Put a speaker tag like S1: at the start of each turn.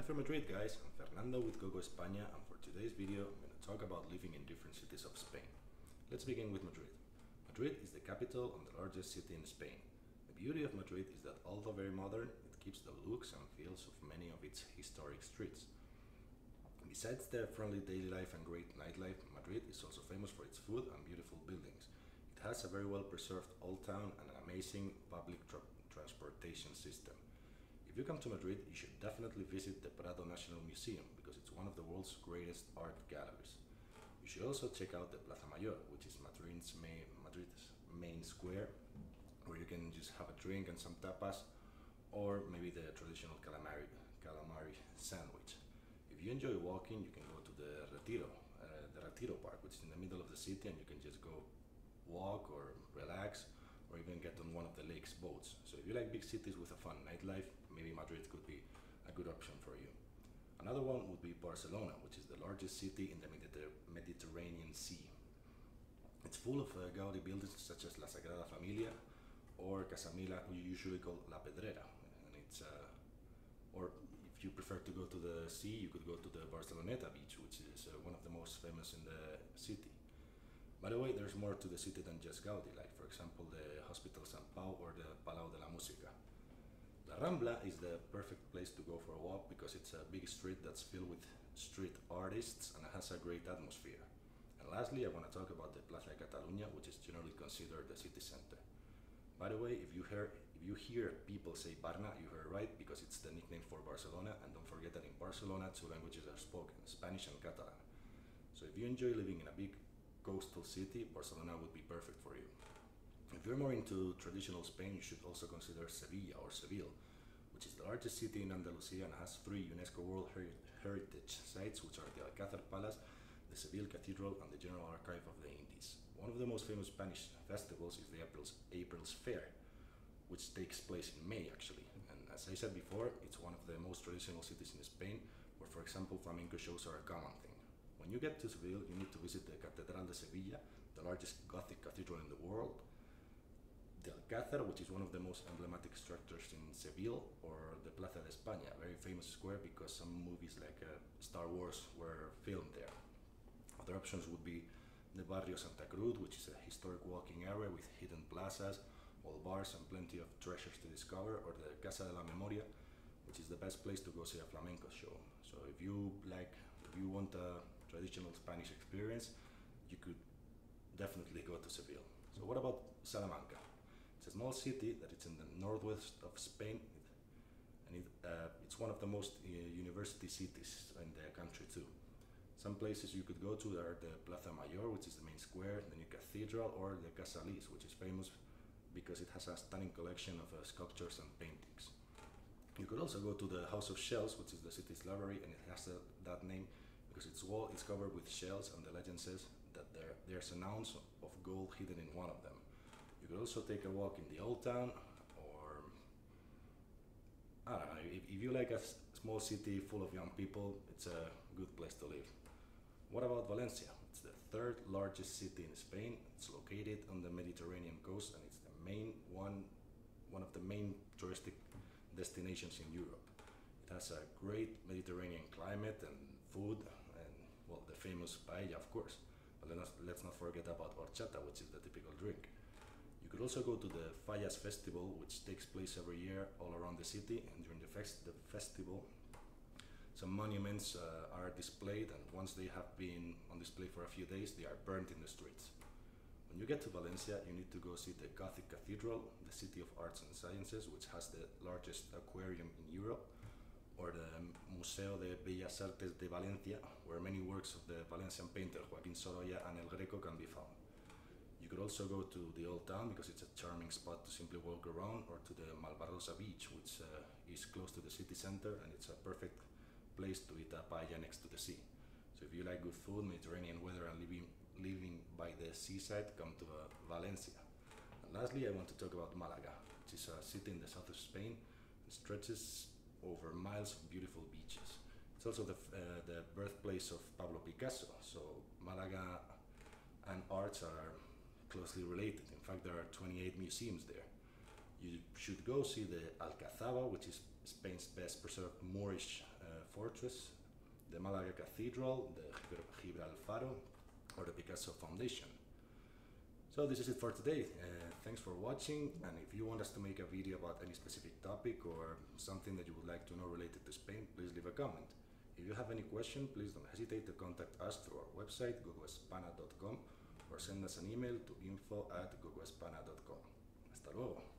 S1: from Madrid, guys. I'm Fernando with Gogo España, and for today's video I'm going to talk about living in different cities of Spain. Let's begin with Madrid. Madrid is the capital and the largest city in Spain. The beauty of Madrid is that although very modern, it keeps the looks and feels of many of its historic streets. Besides their friendly daily life and great nightlife, Madrid is also famous for its food and beautiful buildings. It has a very well preserved old town and an amazing public transportation system. If you come to Madrid, you should definitely visit the Prado National Museum because it's one of the world's greatest art galleries. You should also check out the Plaza Mayor, which is Madrid's main square, where you can just have a drink and some tapas, or maybe the traditional calamari sandwich. If you enjoy walking, you can go to the Retiro Park, which is in the middle of the city, and you can just go walk or relax, or even get on one of the lake's boats. So if you like big cities with a fun nightlife, maybe Madrid could be a good option for you. Another one would be Barcelona, which is the largest city in the Mediterranean Sea. It's full of Gaudi buildings such as La Sagrada Familia or Casa Mila, we usually call La Pedrera. And or if you prefer to go to the sea, you could go to the Barceloneta beach, which is one of the most famous in the city. By the way, there's more to the city than just Gaudi, like for example the Hospital San Pau or the Palau de la Música. La Rambla is the perfect place to go for a walk because it's a big street that's filled with street artists and has a great atmosphere. And lastly, I want to talk about the Plaza de Catalunya, which is generally considered the city center. By the way, if you hear people say Barna, you heard right, because it's the nickname for Barcelona, and don't forget that in Barcelona two languages are spoken, Spanish and Catalan. So if you enjoy living in a big coastal city, Barcelona would be perfect for you. If you're more into traditional Spain, you should also consider Sevilla or Seville, which is the largest city in Andalusia and has 3 UNESCO World Heritage Sites, which are the Alcázar Palace, the Seville Cathedral, and the General Archive of the Indies. One of the most famous Spanish festivals is the April's Fair, which takes place in May actually. And as I said before, it's one of the most traditional cities in Spain, where for example flamenco shows are a common thing. When you get to Seville, you need to visit the Catedral de Sevilla, the largest Gothic cathedral in the world, the Alcázar, which is one of the most emblematic structures in Seville, or the Plaza de España, a very famous square because some movies like Star Wars were filmed there. Other options would be the Barrio Santa Cruz, which is a historic walking area with hidden plazas, old bars, and plenty of treasures to discover, or the Casa de la Memoria, which is the best place to go see a flamenco show. So if you want a traditional Spanish experience, you could definitely go to Seville. So what about Salamanca? It's a small city that is in the northwest of Spain, and it's one of the most university cities in the country too. Some places you could go to are the Plaza Mayor, which is the main square, the new cathedral, or the Casa Lis, which is famous because it has a stunning collection of sculptures and paintings. You could also go to the House of Shells, which is the city's library, and it has that name because its wall is covered with shells, and the legend says that there's an ounce of gold hidden in one of them. You could also take a walk in the old town, or I don't know, if you like a small city full of young people, it's a good place to live. What about Valencia? It's the 3rd largest city in Spain. It's located on the Mediterranean coast, and it's the one of the main touristic destinations in Europe. It has a great Mediterranean climate and food, and well, the famous paella, of course. But let's not forget about horchata, which is the typical drink. You could also go to the Fallas Festival, which takes place every year all around the city, and during the festival, some monuments are displayed, and once they have been on display for a few days, they are burnt in the streets. When you get to Valencia, you need to go see the Gothic Cathedral, the City of Arts and Sciences, which has the largest aquarium in Europe, or the Museo de Bellas Artes de Valencia, where many works of the Valencian painter Joaquín Sorolla and El Greco can be found. You could also go to the Old Town because it's a charming spot to simply walk around, or to the Malvarrosa beach, which is close to the city center, and it's a perfect place to eat a paella next to the sea. So if you like good food, Mediterranean weather, and living by the seaside, come to Valencia. And lastly, I want to talk about Malaga, which is a city in the south of Spain and stretches over miles of beautiful beaches. It's also the birthplace of Pablo Picasso, so Malaga and arts are closely related. In fact, there are 28 museums there. You should go see the Alcazaba, which is Spain's best preserved Moorish fortress, the Málaga Cathedral, the Gibralfaro, or the Picasso Foundation. So this is it for today. Thanks for watching, and if you want us to make a video about any specific topic or something that you would like to know related to Spain, please leave a comment. If you have any question, please don't hesitate to contact us through our website gogoespana.com or send us an email to info@gogoespana.com. Hasta luego.